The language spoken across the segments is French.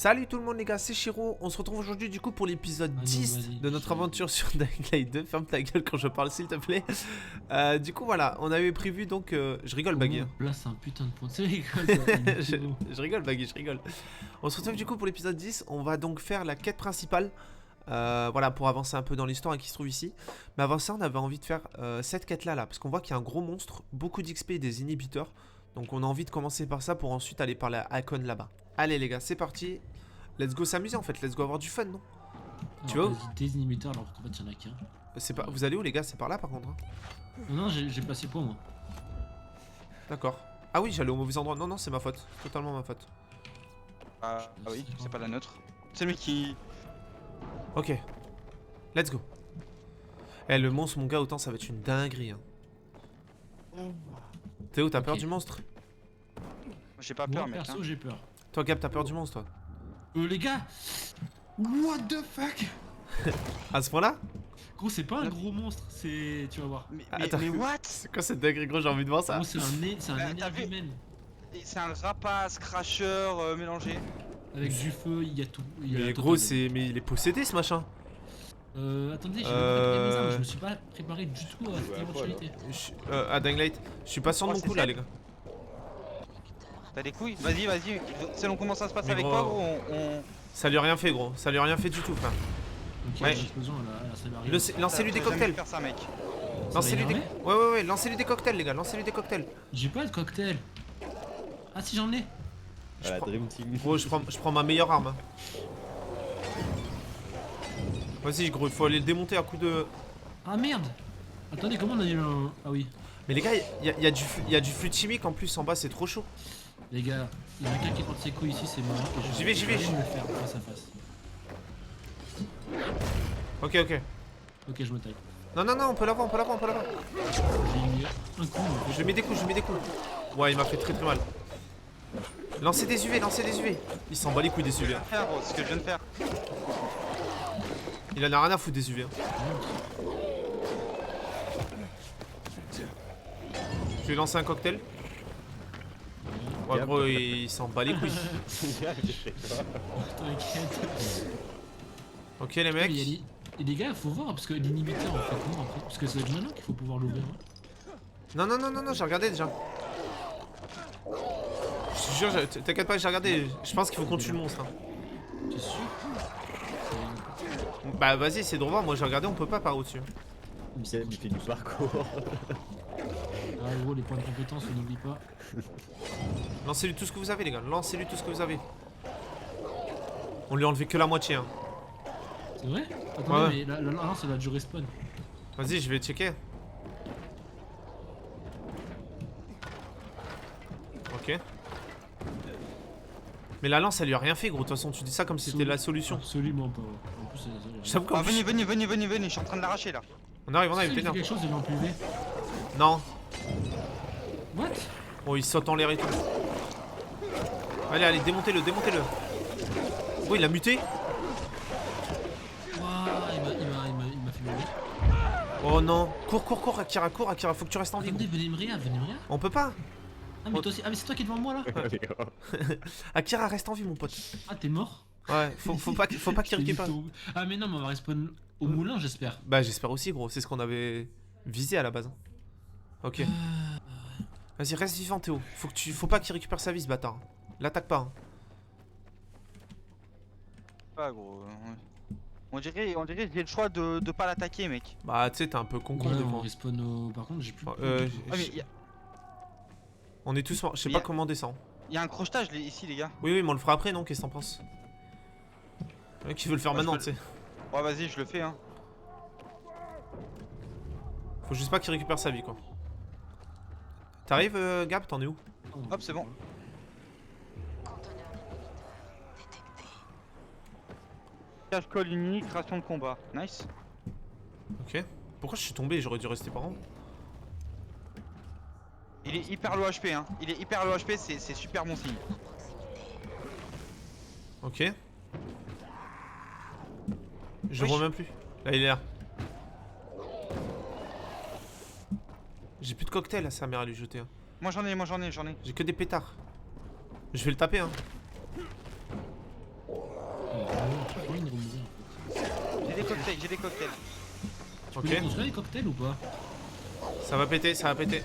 Salut tout le monde les gars, c'est Shiro. On se retrouve aujourd'hui du coup pour l'épisode 10 de notre aventure sur Dying Light 2. Ferme ta gueule quand je parle s'il te plaît. Du coup voilà, on avait prévu donc... je rigole Baggy. Là c'est un putain de point. C'est je rigole Baggy, je rigole. On se retrouve du coup pour l'épisode 10. On va donc faire la quête principale. Voilà, pour avancer un peu dans l'histoire qui se trouve ici. Mais avant ça, on avait envie de faire cette quête là, parce qu'on voit qu'il y a un gros monstre, beaucoup d'XP et des inhibiteurs. Donc on a envie de commencer par ça pour ensuite aller par la Icon là-bas. Allez les gars, c'est parti. Let's go s'amuser en fait, let's go avoir du fun, non? Tu vois où? Des inhibiteurs alors qu'en fait y'en a qu'un. C'est pas... Vous allez où les gars? C'est par là par contre hein? Non, j'ai passé quoi moi? D'accord. Ah oui, j'allais au mauvais endroit. Non, non, c'est ma faute. Totalement ma faute. Ah oui, c'est pas la nôtre. C'est lui qui... Ok. Let's go. Eh, le monstre, mon gars, autant ça va être une dinguerie. Hein. Théo, t'as peur du monstre? J'ai pas peur, mec. Perso, Hein. j'ai peur. Toi, Gab, t'as peur du monstre, toi? Les gars! What the fuck? À ce point-là? Gros, c'est pas un gros monstre, c'est. Tu vas voir. Mais what? C'est quoi cette dinguerie, gros? J'ai envie de voir ça. Gros, c'est un énergumène. C'est un rapace, crasher mélangé. Avec du feu, il y a tout. Mais gros, c'est. Mais il est possédé ce machin. Attendez, j'ai pas préparé mes armes, je me suis pas préparé du tout à cette éventualité. À Dying Light, je suis pas sûr de mon coup là, les gars. T'as des couilles? Vas-y, vas-y. Selon comment ça se passe mais avec gros, toi, gros, on... Ça lui a rien fait, gros. Ça lui a rien fait du tout, frère. Ok, Ouais. l'explosion, ça va arriver. Lancez-lui des cocktails. Faire ça, mec. Lancez-lui des... Ouais, lancez-lui des cocktails, les gars. Lancez-lui des cocktails. J'ai pas de cocktail. Ah si, j'en ai. Gros, je prends ma meilleure arme. Hein. Vas-y, gros, il faut aller le démonter à coup de... Ah merde. Attendez, comment on a eu un... Ah oui. Mais les gars, il y a du flux chimique en plus en bas, c'est trop chaud. Les gars, il y en a quelqu'un qui porte ses couilles ici, c'est moi. J'y vais. Je vais me le faire face à face. Ok. Ok, je me taille. Non, on peut l'avoir. J'ai mis un coup. Je mets des coups. Ouais, il m'a fait très mal. Lancez des UV. Il s'en bat les couilles des UV. Ce que je viens de faire. Il en a rien à foutre des UV. Hein. Je vais lancer un cocktail. Ouais, gros, il s'en bat les couilles. T'inquiète. Ok, les mecs. Et les gars, faut voir, parce que l'inhibiteur, en fait, comment après? Parce que c'est maintenant qu'il faut pouvoir l'ouvrir. Non, j'ai regardé déjà. Je te jure, t'inquiète pas, j'ai regardé. Je pense qu'il faut qu'on tue le monstre. Hein. T'es sûr? Bah, vas-y, c'est de revoir. Moi, j'ai regardé, on peut pas par au-dessus. Il fait du parcours. Ah gros, les points de compétence, on n'oublie pas. Lancez-lui tout ce que vous avez, les gars. Lancez-lui tout ce que vous avez. On lui a enlevé que la moitié. Hein. C'est vrai? Attendez, mais là, c'est la du respawn. Vas-y, je vais checker. Ok. Mais la lance, elle lui a rien fait, gros. De toute façon, tu dis ça comme si c'était la solution. Absolument pas. En plus, J'avoue qu'en plus... Venez, je suis en train de l'arracher là. On arrive, il fait quelque chose, il est en PV. Non. What? Oh, il saute en l'air et tout. Allez, démontez-le. Oh, il a muté. Waouh, il m'a fait mourir. Oh non. Cours, Akira, faut que tu restes en vie. Attendez, venez me rien. On peut pas. Ah, mais toi aussi. Ah, mais c'est toi qui es devant moi là? Akira, reste en vie, mon pote. Ah, t'es mort? Ouais, faut pas qu'il récupère. Ah, mais non, mais on va respawn au moulin, j'espère. Bah, j'espère aussi, gros. C'est ce qu'on avait visé à la base. Ok. Vas-y, reste vivant, Théo. Faut pas qu'il récupère sa vie, ce bâtard. L'attaque pas. Hein. Pas gros. On dirait que j'ai le choix de pas l'attaquer, mec. Bah, tu sais, t'es un peu con Ouais, des on fois. respawn au... Par contre, j'ai plus... On est tous morts. Je sais pas comment descendre. Il y a un crochetage ici, les gars. Oui, mais on le fera après, non? Qu'est-ce que t'en penses? Le mec qui veut le faire maintenant, tu sais. Ouais, vas-y, je le fais, hein. Faut juste pas qu'il récupère sa vie, quoi. T'arrives, Gab? T'en es où? Hop, c'est bon. Cache colle unique, ration de combat. Nice. Ok. Pourquoi je suis tombé? J'aurais dû rester par en haut. Il est hyper low HP, hein. Il est hyper low HP, c'est super bon signe. Ok. Je le vois même plus. Là, il est là. J'ai plus de cocktail à sa mère à lui jeter. Hein. Moi j'en ai. J'ai que des pétards. Je vais le taper, hein. j'ai des cocktails. Tu Ok. peux nous construire des cocktails ou pas? Ça va péter, ça va péter.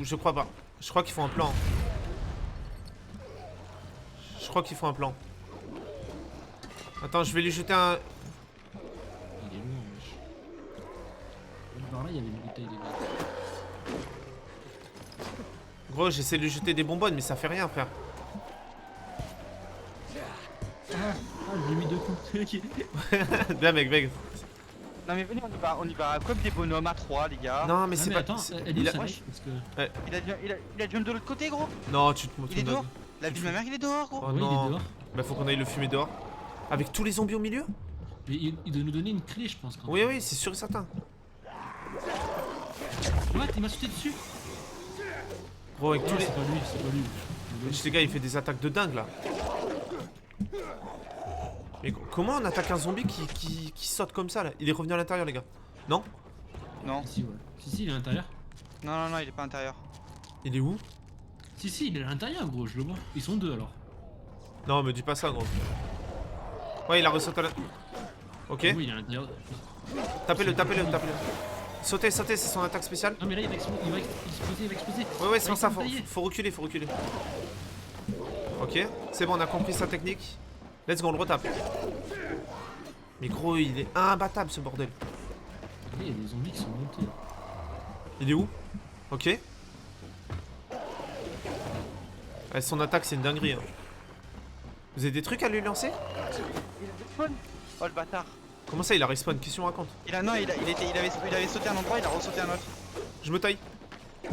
Je crois pas. Je crois qu'il faut un plan. Je crois qu'il faut un plan. Attends, je vais lui jeter un... Il est loin, wesh. Par là, il y avait une bouteille de gaz. Gros, j'essaie de lui jeter des bonbonnes, mais ça fait rien, frère. Ah, j'ai mis 2 coups. Ok. Bien, mec, mec. Non mais venez, on y va comme des bonhommes à 3 les gars. Non, mais Ah, c'est mais pas... attends, c'est- elle il est a- sa mec, parce que. Il a jump de l'autre côté gros. Non, tu Il est me dehors. donnes. La vie de ma mère il est dehors gros. Oh Ouais, il est non. dehors. Bah, faut qu'on aille le fumer dehors. Avec tous les zombies au milieu? Mais il doit nous donner une clé, je pense. Quand Oui, oui, c'est sûr et certain. What? Il m'a sauté dessus. Gros, avec Non, tous les... c'est pas lui, c'est pas lui. Les gars, il fait des attaques de dingue, là. Mais comment on attaque un zombie qui saute comme ça, là? Il est revenu à l'intérieur, les gars. Non? Non. Si, ouais. Si, il est à l'intérieur. Non, il est pas intérieur. Il est où? Si, il est à l'intérieur, gros, je le vois. Ils sont deux alors. Non, me dis pas ça, gros. Ouais, il a ressauté à l'intérieur. Ok. Oui, il est à l'intérieur. Tapez-le, tapez-le, tapez-le. Sautez, sautez, c'est son attaque spéciale. Non, mais là, il va exploser, il va exploser. Ouais, ouais, c'est pour ça, Il va tailler. faut reculer, faut reculer. Ok, c'est bon, on a compris sa technique. Let's go, on le retape. Mais gros, il est imbattable, ce bordel. Il y a des zombies qui sont montés. Il est où? Ok. Ouais, son attaque, c'est une dinguerie. Hein. Vous avez des trucs à lui lancer? Il a respawn. Oh le bâtard. Comment ça, il a respawn? Qu'est-ce que tu me racontes? Il avait sauté un endroit, il a ressauté un autre. Je me taille. Ah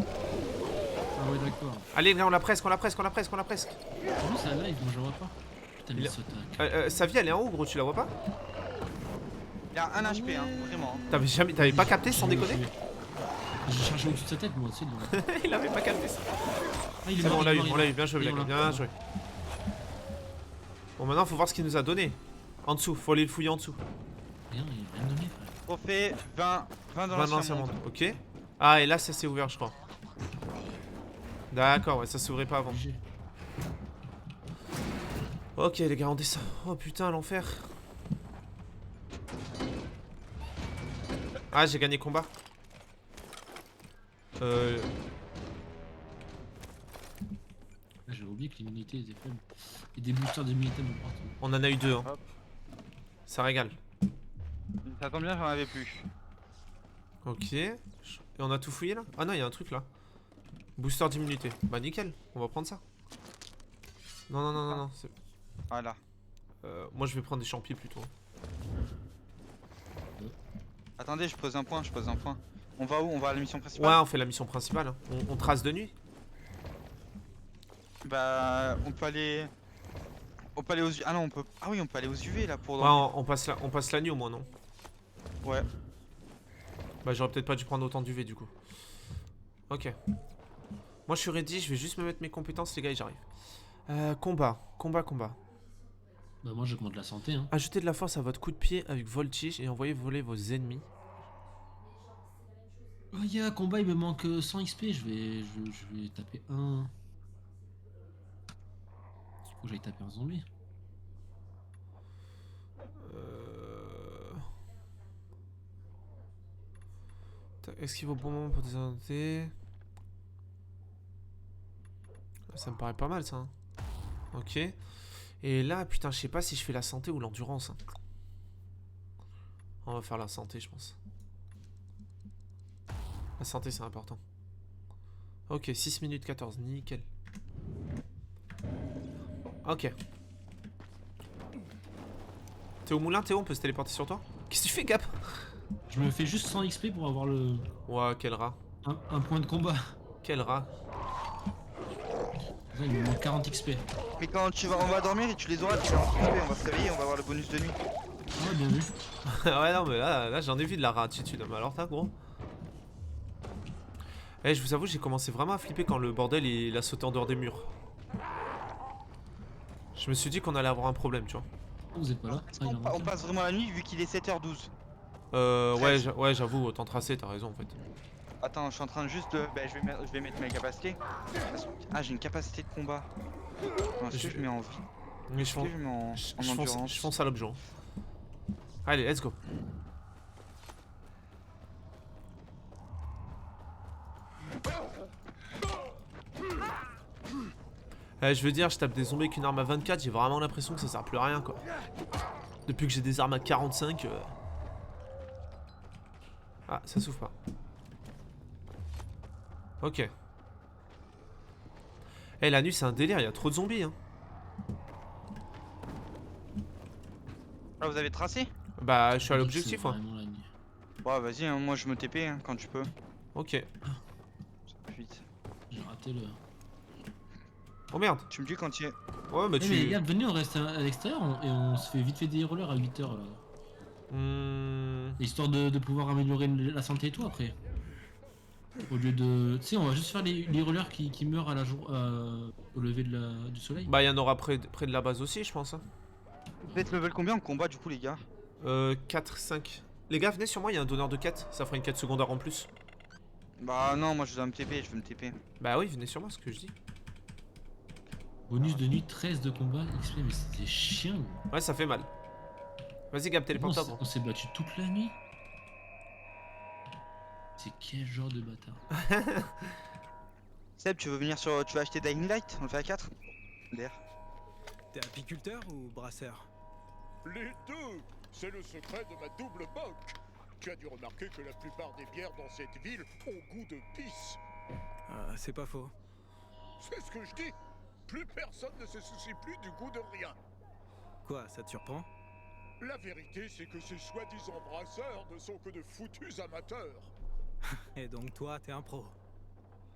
ouais, d'accord. Allez, là, on l'a presque, on l'a presque, on l'a presque, on l'a presque. En plus, c'est un live, moi je la vois pas. Putain, mais Il il a- saute. Sa vie, elle est en haut, gros, tu la vois pas? Il a 1 HP hein, vraiment. T'avais pas capté sans déconner? J'ai chargé au-dessus de sa tête, moi aussi. Il avait pas capté ça. Ah, il est C'est bon, mort, on l'a il eu, est mort, on l'a il est eu, bien joué, mort. Black, Et on bien l'a- joué. Bon, maintenant, faut voir ce qu'il nous a donné. En dessous, faut aller le fouiller en dessous. Rien, il a rien donné, frère. Trophée 20 dans 20 dans l'ancien ce monde. monde, ok. Ah, et là, ça s'est ouvert, je crois. D'accord, ouais, ça s'ouvrait pas avant. Obligé. Ok, les gars, on descend. Oh putain, l'enfer. Ah, j'ai gagné combat. Ah, j'avais oublié que l'immunité était faible. Et des boosters d'immunité de partout. On en a eu 2, hein. Hop. Ça régale. Ça tombe bien, j'en avais plus. Ok. Et on a tout fouillé là? Ah non, il y a un truc là. Booster d'immunité. Bah nickel, on va prendre ça. Non, non, non, non, non. Voilà. Moi je vais prendre des champis plutôt. Attendez, je pose un point, On va où? On va à la mission Ouais, principale? on fait la mission principale. Hein. On trace de nuit. Bah, on peut aller aux UV. Ah non, on peut. Ah oui, on peut aller aux UV là pour. Ouais, on passe la nuit au moins, non? Ouais. Bah j'aurais peut-être pas dû prendre autant d'UV du coup. Ok. Moi je suis ready, je vais juste me mettre mes compétences les gars et j'arrive. Combat. Bah, moi je commande la santé, hein. Ajoutez de la force à votre coup de pied avec voltige et envoyez voler vos ennemis. Oh, il y a un combat, il me manque 100 XP. Je vais taper un. Faut que j'aille taper un zombie. Est-ce qu'il vaut bon moment pour désorienter? Ça me paraît pas mal ça. Hein. Ok. Et là, putain, je sais pas si je fais la santé ou l'endurance. Hein. On va faire la santé, je pense. La santé, c'est important. Ok, 6 minutes 14, nickel. Ok. T'es au moulin, Théo? On peut se téléporter sur toi? Qu'est-ce que tu fais, Gap? Je me fais juste 100 XP pour avoir le Ouah, quel rat. un point de combat. Quel rat. Il me manque 40 XP. Mais quand on va dormir et tu les auras, tu vas on va se réveiller, on va avoir le bonus de nuit. Ouais, bien vu. Ouais, non, mais là j'en ai vu de la ratitude. Mais alors, t'as gros. Eh, je vous avoue, j'ai commencé vraiment à flipper quand le bordel il a sauté en dehors des murs. Je me suis dit qu'on allait avoir un problème, tu vois. Vous êtes pas là? Est-ce Ah, il qu'on en manque on un. passe vraiment la nuit vu qu'il est 7h12? Ouais, ouais, j'avoue, autant tracer, t'as raison en fait. Attends, je suis en train de juste de. Bah, je vais mettre mes capacités. Ah, j'ai une capacité de combat. Attends, est-ce que je mets en vie? Mais Est-ce que je mets en endurance? je fonce à l'objet. Allez, let's go. Je veux dire, je tape des zombies avec une arme à 24, j'ai vraiment l'impression que ça sert plus à rien quoi. Depuis que j'ai des armes à 45. Ah, ça s'ouvre pas. Ok. Eh, la nuit c'est un délire, il y a trop de zombies hein. Ah, vous avez tracé? Bah, je suis à C'est l'objectif, hein. vraiment la nuit. Ouais, vas-y, hein, moi je me TP hein, quand tu peux. Ok. Ça va vite. J'ai raté le. Oh merde. Tu me dis quand il est. Ouais, mais Eh, mais tu. regarde, venez, on reste à l'extérieur et on se fait vite fait des rollers à 8h là. Histoire de pouvoir améliorer la santé et tout après. Au lieu de. Tu sais, on va juste faire les rollers qui meurent à la jour, au lever du soleil. Bah, il y en aura près de la base aussi, je pense. Hein. Vous êtes level combien en combat du coup, les gars? 4, 5. Les gars, venez sur moi, il y a un donneur de quête. Ça fera une quête secondaire en plus. Bah, non, moi je dois me TP, je veux me TP. Bah, oui, venez sur moi, ce que je dis. Bonus de nuit 13 de combat XP, mais c'était chiant. Ouais, ça fait mal. Vas-y, Gab, téléporte-toi. On s'est battu toute la nuit. C'est quel genre de bâtard? Seb, tu veux venir sur. Tu veux acheter Dying Light? On le fait à 4? D'air. T'es apiculteur ou brasseur? Les deux! C'est le secret de ma double bock. Tu as dû remarquer que la plupart des bières dans cette ville ont goût de pisse. Ah, c'est pas faux. C'est ce que je dis. Plus personne ne se soucie plus du goût de rien. Quoi, ça te surprend? La vérité, c'est que ces soi-disant brasseurs ne sont que de foutus amateurs. Et donc toi, t'es un pro.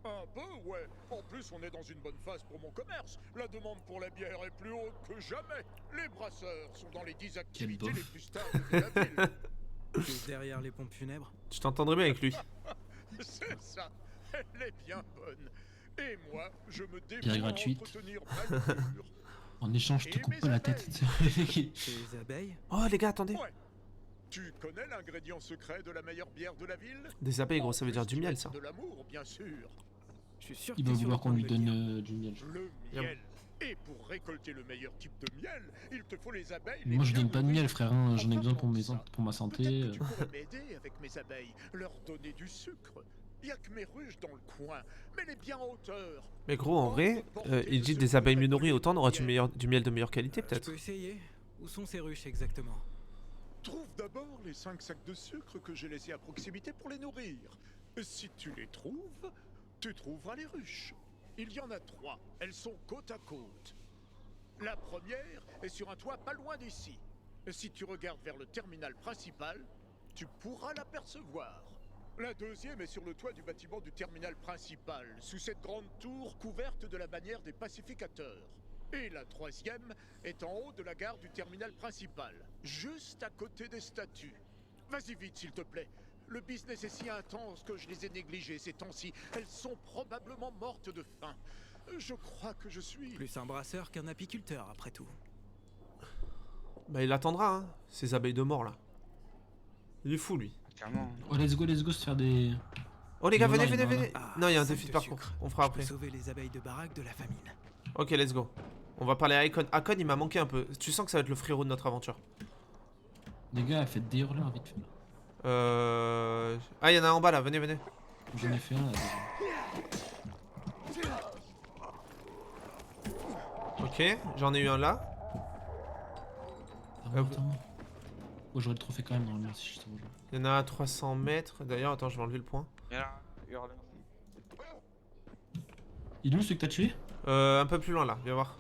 Un peu, ouais. En plus, on est dans une bonne phase pour mon commerce. La demande pour la bière est plus haute que jamais. Les brasseurs sont dans les 10 activités les plus stables de la ville. T'es derrière les pompes funèbres? Je t'entendrai bien avec lui. C'est ça. Elle est bien bonne. Et moi, je me Bière dévoue à gratuite. entretenir ma culture. En échange, je te Et coupe mes pas la tête. Tes abeilles? Oh, les gars, attendez. Ouais. Tu connais l'ingrédient secret de la meilleure bière de la ville? Des abeilles, gros, ça veut En dire plus, du tu miel, mets ça. De l'amour, bien sûr. Je suis sûr Il que va t'es sur vouloir le qu'on point lui de le dire. donne du miel. Le Yum. miel. Et pour récolter le meilleur type de miel, il te faut les abeilles. Moi, je les donne pas de mieux miel, nourries. frère. Hein. J'en ai En besoin parlant de ça, pour ma santé. Peut-être que tu pourrais m'aider avec mes abeilles, leur donner du sucre. Y a que mes ruches dans le coin, mais les bien en hauteur. Mais gros, en vrai, il dit des abeilles mieux nourries, autant on aura du miel de meilleure qualité, Je peut-être. peux essayer. Où sont ces ruches exactement? Trouve d'abord les 5 sacs de sucre que j'ai laissés à proximité pour les nourrir. Si tu les trouves, tu trouveras les ruches. Il y en a 3, elles sont côte à côte. La première est sur un toit pas loin d'ici. Si tu regardes vers le terminal principal, tu pourras l'apercevoir. La deuxième est sur le toit du bâtiment du terminal principal, sous cette grande tour couverte de la bannière des pacificateurs. Et la troisième est en haut de la gare du terminal principal, juste à côté des statues. Vas-y vite, s'il te plaît. Le business est si intense que je les ai négligées ces temps-ci. Elles sont probablement mortes de faim. Je crois que je suis... Plus un brasseur qu'un apiculteur, après tout. Bah, il attendra, hein, ces abeilles de mort, là. Il est fou, lui. Clairement. Oh, let's go se faire des. Oh, les gars, Voilà, venez, il y en a. venez. Ah, Non, il y a un sac défi de de parcours. sucre. On fera Je peux après. sauver les abeilles de baraque de la famine. Ok, let's go. On va parler à Akon. Akon, il m'a manqué un peu. Tu sens que ça va être le frérot de notre aventure. Les gars, faites des rollers vite fait. Ah, il y en a un en bas, là. Venez, venez. J'en ai fait un là déjà. Ok, j'en ai eu un là. Attends. Oh, j'aurais le trophée quand même normalement si je te rejoins. Il y en a un à 300 mètres. D'ailleurs, attends, je vais enlever le point. Et là, hurleur. Il est où celui que t'as tué? Un peu plus loin, là. Viens voir.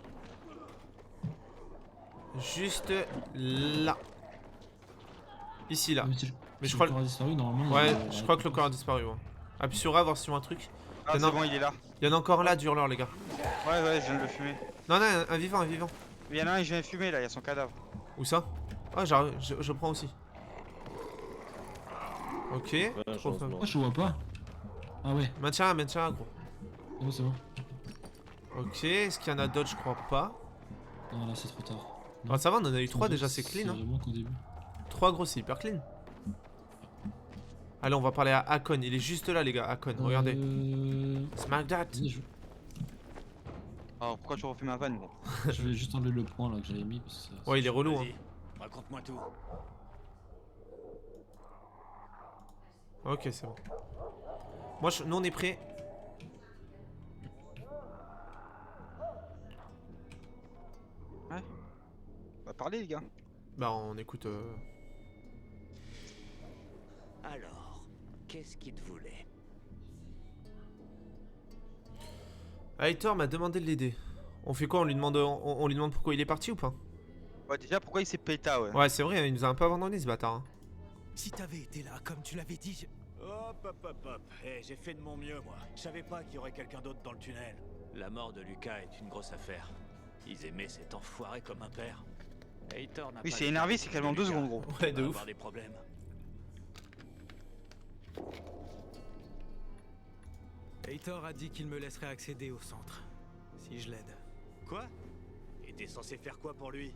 Juste là. Ici, là. Mais je crois... Le corps a disparu normalement. Ouais, je crois que le corps a disparu. Ouais. Appuie sur A, voir si on a un truc. Ah, Il y c'est en a- bon, il est là. Il y en a encore un là, du hurleur, les gars. Ouais, ouais, je viens de le fumer. Non, non, un vivant, un vivant. Il y en a un, je viens de fumer là, il y a son cadavre. Où ça? Ah, j'arrive, je prends aussi. Ok. Trop fun. Moi je vois pas. Ah ouais, Maintiens un, gros. c'est bon, c'est bon. Ok, est-ce qu'il y en a d'autres? Je crois pas. Non, là c'est trop tard. Ah, ça va, on en a eu 3 déjà, c'est C'est clean. Hein. moins qu'au début. 3 gros, c'est hyper clean. Allez, on va parler à Akon. Il est juste là, les gars. Akon, regardez. Smack that. Vas-y, Alors pourquoi tu refais ma vanne gros? je vais juste enlever le point là que j'avais mis parce que ça. Ouais, il est relou. Hein. Vas-y, raconte-moi tout. Ok, c'est bon. Moi, nous, on est prêt. parler, les gars. Bah, on écoute. Alors, qu'est-ce qu'il te voulait? Aitor m'a demandé de l'aider. On fait quoi? On lui demande, on lui demande pourquoi il est parti ou pas? Ouais, déjà, pourquoi il s'est péta, ouais. Ouais, c'est vrai, il nous a un peu abandonné ce bâtard. Hein. Si t'avais été là, comme tu l'avais dit, Hop, hop, hop, hop. Eh, j'ai fait de mon mieux, moi. Je savais pas qu'il y aurait quelqu'un d'autre dans le tunnel. La mort de Lucas est une grosse affaire. Ils aimaient cet enfoiré comme un père. Heitor n'a Oui, pas c'est le énervé, temps c'est de calme en 2 Lucas. secondes, gros. Ouais, Il de va ouf. avoir des problèmes. Heitor a dit qu'il me laisserait accéder au centre. Si je l'aide. Quoi? Et t'es censé faire quoi pour lui?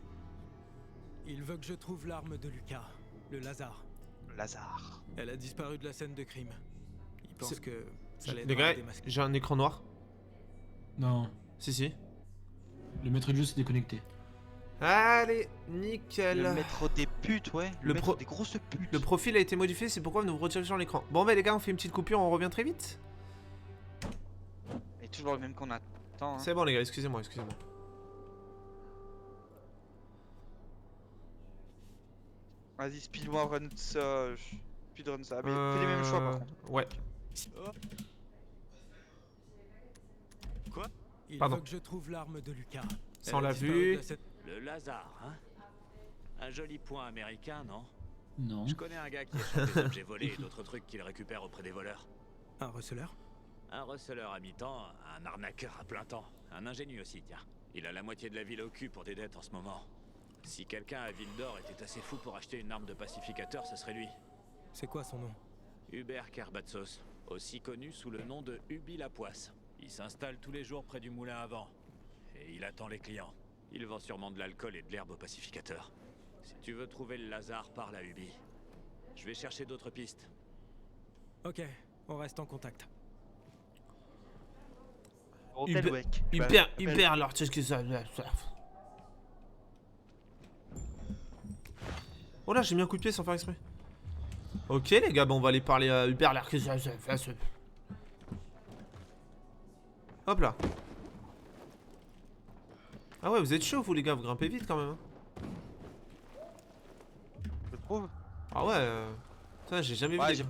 Il veut que je trouve l'arme de Lucas, le Lazare. Lazare. Elle a disparu de la scène de crime. Il pense C'est- que ça Les l'aidera gars, à démasquer. j'ai un écran noir. Non, Si, si. le maître de jeu s'est déconnecté. Allez, nickel. Le maître des putes, ouais. Le Le maître pro- des grosses putes. Le profil a été modifié, c'est pourquoi nous redirigeons l'écran. Bon, bah les gars, on fait une petite coupure, on revient très vite. Et toujours le même qu'on attend. Hein. C'est bon, les gars, excusez-moi, excusez-moi. Vas-y, speedrun ça. Speedrun ça. Mais fais les mêmes choix, par contre. Ouais. Il Pardon. veut que je trouve l'arme de Lucas. Ça, on Elle a l'a disparu vu. de la scène- Le Lazare, hein? Un joli point américain, non? Non. Je connais un gars qui échange des objets volés et d'autres trucs qu'il récupère auprès des voleurs. Un receleur? Un receleur à mi-temps, un arnaqueur à plein temps. Un ingénu aussi, tiens. Il a la moitié de la ville au cul pour des dettes en ce moment. Si quelqu'un à Ville d'Or était assez fou pour acheter une arme de pacificateur, ce serait lui. C'est quoi son nom? Hubert Kerbatsos, aussi connu sous le nom de Ubi la Poisse. Il s'installe tous les jours près du moulin à vent. Et il attend les clients. Il vend sûrement de l'alcool et de l'herbe au pacificateur. Si tu veux trouver le Lazare, parle à Ubi. Je vais chercher d'autres pistes. Ok, on reste en contact. Hôtel Hubert- Weck. Hyper, alors, qu'est-ce que ça. Oh là, j'ai mis un coup de pied sans faire exprès. Ok, les gars, bon, on va aller parler à Hubert, alors que ça. Hop là. Ah ouais, vous êtes chaud, vous, les gars, vous grimpez vite quand même. Hein. Je trouve. Ah ouais. Putain, j'ai jamais Ouais, vu.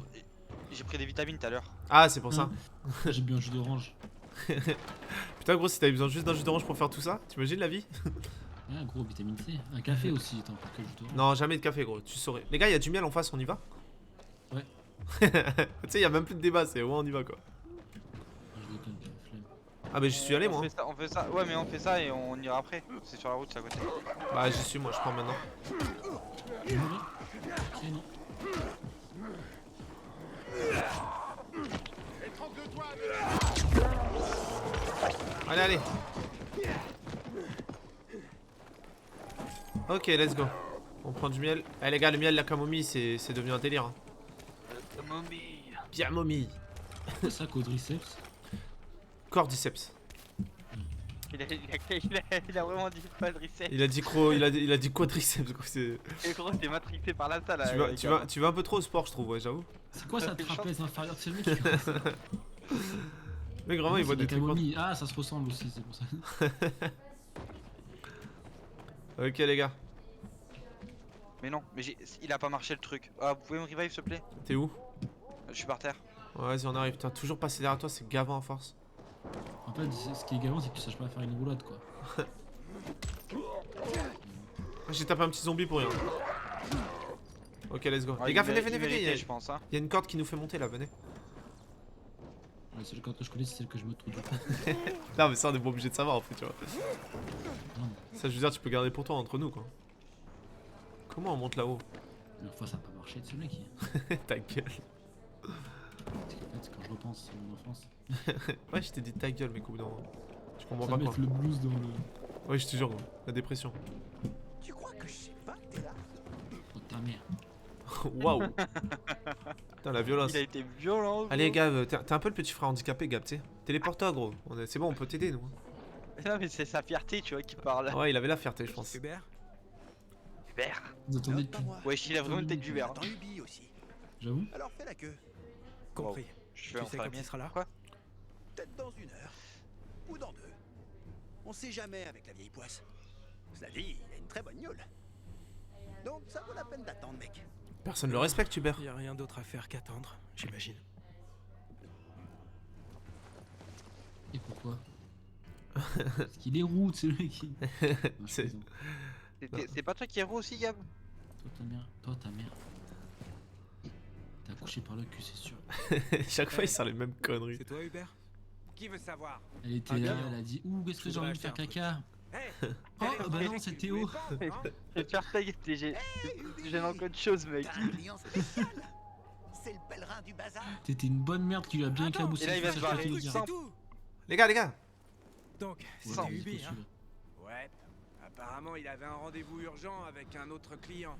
j'ai pris des vitamines tout à l'heure. Ah, c'est pour ça. J'ai bu un jus d'orange. Putain, gros, si t'avais besoin juste d'un jus d'orange pour faire tout ça, t'imagines la vie? Ah, gros, vitamine C. Un café aussi, attends, pour que jus d'orange. Non, jamais de café, gros, tu saurais. Les gars, il y a du miel en face, on y va? Ouais. Tu sais, il y a même plus de débat, c'est ouais, on y va quoi. Ah, je déconne, flemme. Ah, bah, j'y suis allé, moi. On fait ça. Ouais, mais on fait ça et on ira après. C'est sur la route, c'est à côté. Bah, j'y suis, moi, je prends maintenant. Je vais mourir. Eh non. Allez, allez. Ok, let's go. On prend du miel. Eh, les gars, le miel, la camomille, c'est devenu un délire. Hein. Bien momie. C'est ça, quadriceps. Cordyceps. Il a vraiment dit quadriceps. Il a dit il a dit quadriceps, quoi. C'est- Et gros, t'es matrixé par la salle. Tu vas un peu trop au sport, je trouve, ouais, j'avoue. C'est quoi ça, Ça fait trapèze inférieur? C'est le mec qui fait ça. Mais vraiment, il voit des C'est trucs. la camomille. Ah, ça se ressemble aussi, c'est pour ça. Ok, les gars. Mais non, mais il a pas marché le truc. Ah, vous pouvez me revive s'il te plaît? T'es où? Je suis par terre. Ouais, vas-y, on arrive. Putain, toujours passer derrière toi, c'est gavant à force. En fait, ce qui est gavant, c'est que tu saches pas faire une roulade, quoi. J'ai tapé un petit zombie pour rien. Ok, let's go. Ouais, Les gars, il venez, mérite- venez, il venez. méritait, je pense. Hein. Il y a une corde qui nous fait monter là, venez. La seule carte que je connais, c'est celle que je me trouve. Non, mais ça, on est pas obligé de savoir en fait, tu vois. Non, Ça, je veux dire, tu peux garder pour toi entre nous, quoi. Comment on monte là-haut? mais fois, ça a pas marché de ce mec. Ta gueule. Parce qu'en fait, quand je repense à mon enfance, Ouais, je t'ai dit ta gueule, mais au bout d'un moment. Je comprends ça pas quoi. mettre le blues dans le. Ouais, je te jure, gros. La dépression. Tu crois que je sais pas que t'es là? Oh ta mère. Waouh. Putain, la violence. Il a été violent. Allez, Gab, t'es un peu le petit frère handicapé, Gab, tu sais. Téléporte-toi, gros. C'est bon, on peut t'aider, nous. Non, mais c'est sa fierté, tu vois, qui parle. Ouais, il avait la fierté, je pense. Hubert? Hubert. Vous attendez pas depuis. moi. Wesh, il a vraiment une tête d'Hubert. hein. Dans Ubi aussi. J'avoue. Alors fais la queue. Compris. Je vais Tu en sais faire la quand il mienne. sera là? Quoi? Peut-être dans 1 heure. Ou dans 2. On sait jamais avec la vieille poisse. Cela dit, il a une très bonne gueule. Donc ça vaut la peine d'attendre, mec. Personne le respecte, Hubert. Y a rien d'autre à faire qu'attendre, j'imagine. Et pourquoi? Parce qu'il est roux, c'est lui qui. Non, je C'est- plaisante. C'est pas toi qui es roux aussi, Gab? Toi ta mère. Toi ta mère. T'as couché par le cul, c'est sûr. Chaque fois, il sort les mêmes conneries. C'est toi, Hubert? Qui veut savoir? Elle était Ah, là, bien. elle a dit ouh, qu'est-ce que j'ai voudrais envie de faire acheter caca. Hey, Oh, bah non, c'est Théo. J'ai faire ça, j'ai encore de choses, mec. T'as un client spécial. C'est le pèlerin du bazar. T'étais une bonne merde qui lui a bien Attends, éclaboussé et là, le il va face se à barrer. Théo, direct. Sans- C'est tout. Les gars. Donc, Ouais, c'est Sans- Ubi, hein. possible. Ouais, apparemment il avait un rendez-vous urgent avec un autre client.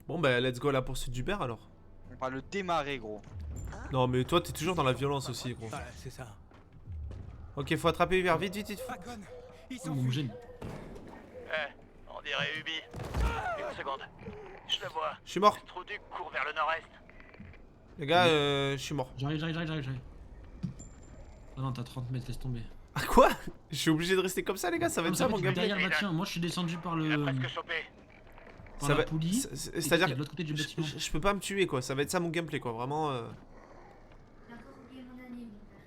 Bon, bah, let's go à la poursuite d'Hubert alors. On va le démarrer, gros. Non, mais toi, t'es toujours dans la violence aussi, gros. Ouais, c'est ça. Ok, faut attraper Hubert, vite. Facon, ils Oh, mon s'enfuient. gêne. On dirait Ubi. Une seconde. Je le vois. Je suis mort. Struduc court vers le nord-est. Les gars, je suis mort. J'arrive. Ah non, t'as 30 mètres, laisse tomber. Ah, quoi? Je suis obligé de rester comme ça, les gars, ça va Comme être ça ça, mon tu vas gameplay. derrière le bâtiment. Moi, je suis descendu par Il a le. presque chopé. Par Ça la va. poulie. C'est-à-dire de que l'autre côté du bâtiment. je peux pas me tuer, quoi. Ça va être ça mon gameplay, quoi. Vraiment. J'ai encore oublié mon anneau, mon père.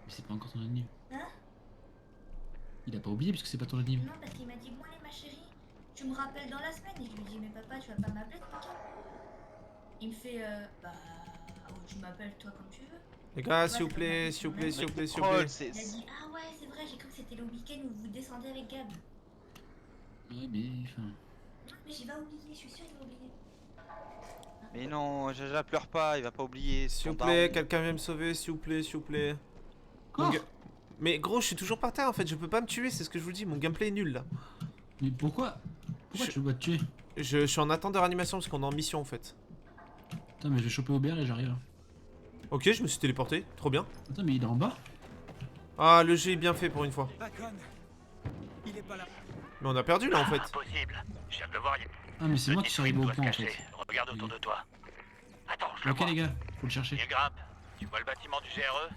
Mais c'est pas encore ton anniv. Hein? Il a pas oublié puisque c'est pas ton anniv. Non, parce qu'il m'a dit, bon allez ma chérie, tu me rappelles dans la semaine. Et je lui dis, mais papa, tu vas pas m'appeler ce week-end? Il me fait, bah, tu m'appelles toi comme tu veux. Les gars, s'il vous plaît. Oh, c'est. Il a dit, ah ouais, c'est vrai, j'ai cru que c'était le week-end où vous descendez avec Gab. Ouais, mais. Enfin. Non, mais j'ai pas oublié, je suis sûre qu'il va oublier. Mais non, Jaja pleure pas, il va pas oublier. c'est S'il vous son plaît, daron. quelqu'un vient me sauver, s'il vous plaît. Quoi? Mon ga- Mais gros, je suis toujours par terre en fait, je peux pas me tuer, c'est ce que je vous dis, mon gameplay est nul là. Mais pourquoi? Pourquoi Je- tu veux pas te tuer? Je suis en attente de réanimation parce qu'on est en mission en fait. Putain, mais je vais choper Aubert et j'arrive. Ok, je me suis téléporté, trop bien. Attends, mais il est en bas? Ah, le jet est bien fait pour une fois. Facon, il est pas là. Mais on a perdu là en fait. Impossible. Je viens de le voir. Ah, mais c'est moi qui suis arrivé au doit se point en cacher. fait. Regarde autour de toi. Attends, je le Ok, vois. les gars, faut le chercher. Il grimpe. Tu vois le bâtiment du GRE?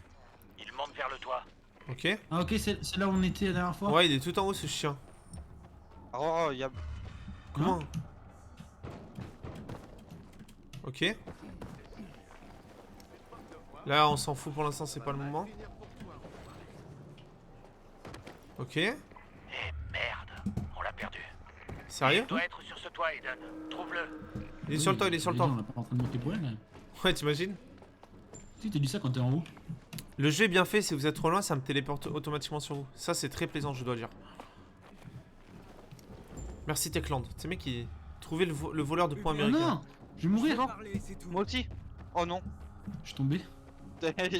Il monte vers le toit. Ok. Ah, ok, c'est là où on était la dernière fois? Ouais, il est tout en haut ce chien. Oh, il y a. Comment? Ok. Là, on s'en fout pour l'instant, c'est pas le moment. Ok. Eh merde, on l'a perdu. Sérieux? Il doit être sur ce toit, Eden. Trouve-le. Il est sur le toit, il est sur le toit. On est pas en train de monter pour elle, là. Ouais, t'imagines? Tu t'as dit ça quand t'es en haut? Le jeu est bien fait, si vous êtes trop loin, ça me téléporte automatiquement sur vous. Ça, c'est très plaisant, je dois dire. Merci Techland. C'est mec qui trouvait le voleur de points Oh américains. non! Je vais mourir! Parler, c'est tout. Moi aussi. Oh non. Je suis tombé.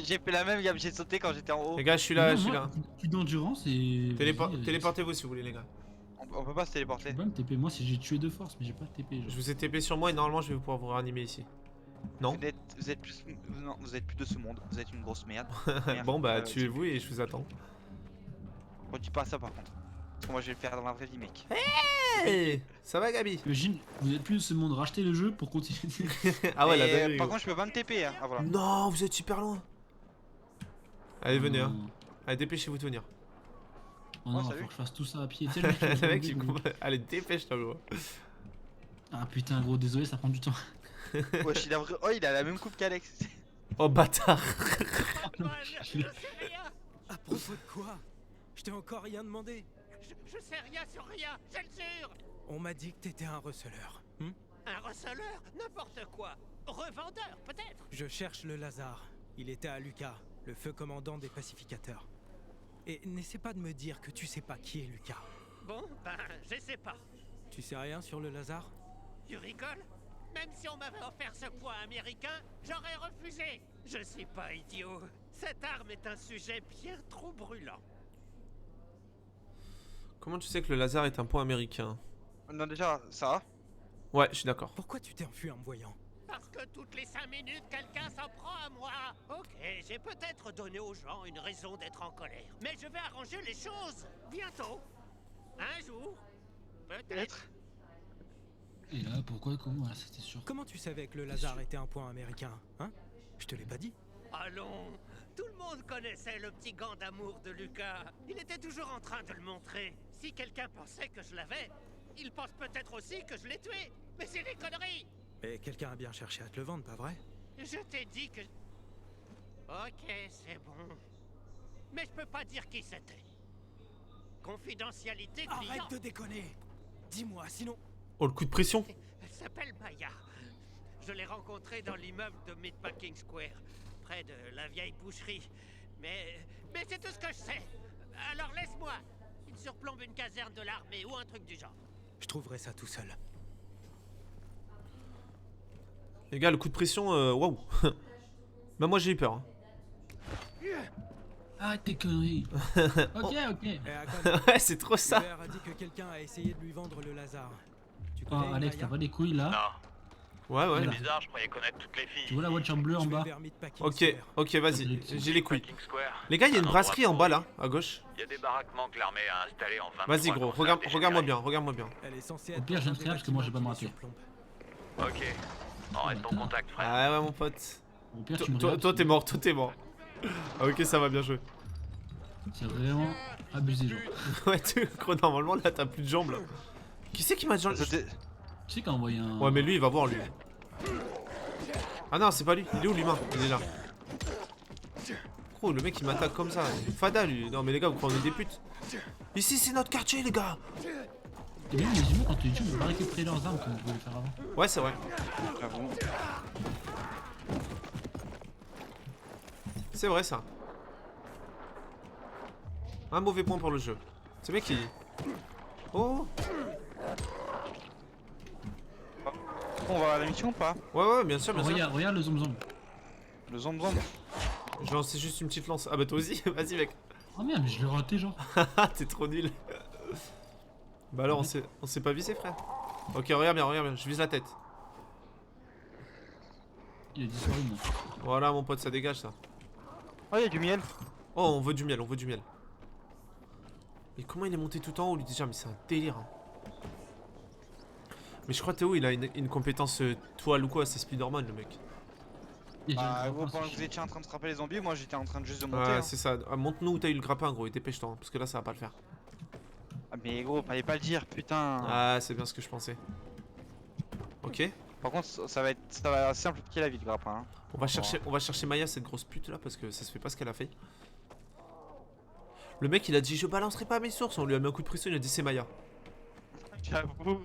J'ai fait la même, Gab, j'ai sauté quand j'étais en haut. Les gars, je suis Non, là, je suis moi, là. Plus d'endurance et. vas-y, Téléportez-vous si vous voulez, les gars. On peut pas se Je téléporter. peux pas me TP. Moi, si j'ai tué de force, mais j'ai pas de TP. Je Genre. vous ai TP sur moi et normalement, je vais pouvoir vous réanimer ici. Non? Vous êtes plus. Non, vous êtes plus de ce monde. Vous êtes une grosse merde. Bon, bah, tuez-vous et je vous attends. Redis pas ça par contre. Parce que moi je vais le faire dans la vraie vie, mec. Hey! Ça va, Gabi? Imagine, vous êtes plus de ce monde, rachetez le jeu pour continuer. Ah ouais, la Et, dinguerie, par gros. contre, je peux pas me TP, hein. Ah voilà. Non, vous êtes super loin. Allez, venez, hein. Non. Allez, dépêchez-vous de venir. Oh non, salut. faut que je fasse tout ça à pied. Tu sais, le mec, il Le va mec, tomber, il gros. coupe. Allez, dépêche-toi, gros. Ah putain, gros, désolé, ça prend du temps. Wesh, oh, il a la même coupe qu'Alex. Oh, bâtard. À propos de quoi? Je t'ai encore rien demandé. Je sais rien sur rien, je le jure. On m'a dit que t'étais un receleur. Un receleur, n'importe quoi. Revendeur, peut-être. Je cherche le Lazare. Il était à Lucas, le feu commandant des pacificateurs. Et n'essaie pas de me dire que tu sais pas qui est Lucas. Bon, ben, je sais pas. Tu sais rien sur le Lazare? Tu rigoles? Même si on m'avait offert ce point américain, j'aurais refusé. Je suis pas idiot. Cette arme est un sujet bien trop brûlant. Comment tu sais que le laser est un point américain? Non, déjà, ça. Ouais, je suis d'accord. Pourquoi tu t'es enfui en me voyant? Parce que toutes les 5 minutes, quelqu'un s'en prend à moi. Ok, j'ai peut-être donné aux gens une raison d'être en colère. Mais je vais arranger les choses. Bientôt. Un jour. Peut-être. Et là, pourquoi, comment? Ah, c'était sûr. Comment tu savais que le Lazare était un point américain, hein? Je te l'ai pas dit. Allons. Tout le monde connaissait le petit gant d'amour de Lucas. Il était toujours en train de le montrer. Si quelqu'un pensait que je l'avais, Il pense peut-être aussi que je l'ai tué. Mais c'est des conneries. Et quelqu'un a bien cherché à te le vendre, pas vrai? Je t'ai dit que... Ok, c'est bon. Mais je peux pas dire qui c'était. Confidentialité client. Arrête de déconner. Dis-moi, sinon... Oh, le coup de pression. Elle s'appelle Maya. Je l'ai rencontrée dans l'immeuble de Meatpacking Square, près de la vieille boucherie. Mais c'est tout ce que je sais. Alors laisse-moi. Il surplombe une caserne de l'armée ou un truc du genre. Je trouverai ça tout seul. Les gars, le coup de pression, waouh. Bah moi j'ai eu peur. Hein. Ah, tes conneries. Ok, ok. Ouais, c'est trop ça. Hubert a dit que quelqu'un a essayé de lui vendre le Lazare. Tu Oh, connais Alex, Maya? t'as pas des couilles là? Ouais, ouais. Voilà. C'est bizarre, je croyais connaître toutes les filles. Tu vois la voiture bleue en Je vais bas? vers Meatpacking Ok, Square. ok, vas-y. J'ai les couilles. Meatpacking Square. Les gars, il y a une Un brasserie en endroit bas là, à gauche. Il y a des baraquements que l'armée a installés en 23 Vas-y gros, concerts regarde-moi dégénérés. bien, regarde-moi bien. Elle est censée Au être pire, je dans viens de un faire parce que moi, j'ai pas me bâtiment rater. qui les surplombe. Ok. On reste en contact, frère. Ah ouais mon pote. Au pire, tu me Toi regardes. t'es mort, toi t'es mort. Ah ok, ça va, bien joué. C'est vraiment abusé, genre. Ouais, tu gros, normalement là t'as plus de jambes là. Qui c'est qui m'a déjà... Tu sais qu'à envoyer un. Ouais mais lui il va voir lui. Ah non, c'est pas lui, il est où l'humain? Il est là. Gros, le mec il m'attaque comme ça. Fada lui. Non mais les gars, vous croyez des putes. Ici c'est notre quartier les gars. Et même les humains, quand tu dis, on peut pas récupérer leurs armes comme on pouvait le faire avant. Ouais, c'est vrai. J'avoue. C'est vrai ça. Un mauvais point pour le jeu. Ce mec il... Oh. On va à la mission ou pas? Ouais, bien sûr, bien sûr. Regarde le zoom. Le zombie. Je lançais juste une petite lance. Ah bah toi aussi, vas-y mec. Oh merde, mais je l'ai raté genre. T'es trop nul. Bah alors on s'est pas visé frère. Ok, regarde bien, je vise la tête. Il est disparu moi. Voilà mon pote, ça dégage ça. Oh y'a du miel. Oh, on veut du miel, Et comment il est monté tout en haut lui déjà? Mais c'est un délire. Hein. Mais je crois Théo il a une compétence toile ou quoi, c'est Spider-Man le mec. Bah gros, pendant que vous étiez en train de frapper les zombies, moi j'étais en train de juste de monter. Ouais, hein. c'est ça. Ah, montre-nous où t'as eu le grappin gros et dépêche-toi, hein, parce que là ça va pas le faire. Ah mais gros, fallait pas le dire, putain. Ah, c'est bien ce que je pensais. Ok. Par contre, ça va simplifier la vie le grappin. Hein. On va chercher Maya, cette grosse pute là, parce que ça se fait pas ce qu'elle a fait. Le mec il a dit je balancerai pas mes sources, on lui a mis un coup de pression, il a dit c'est Maya. J'avoue.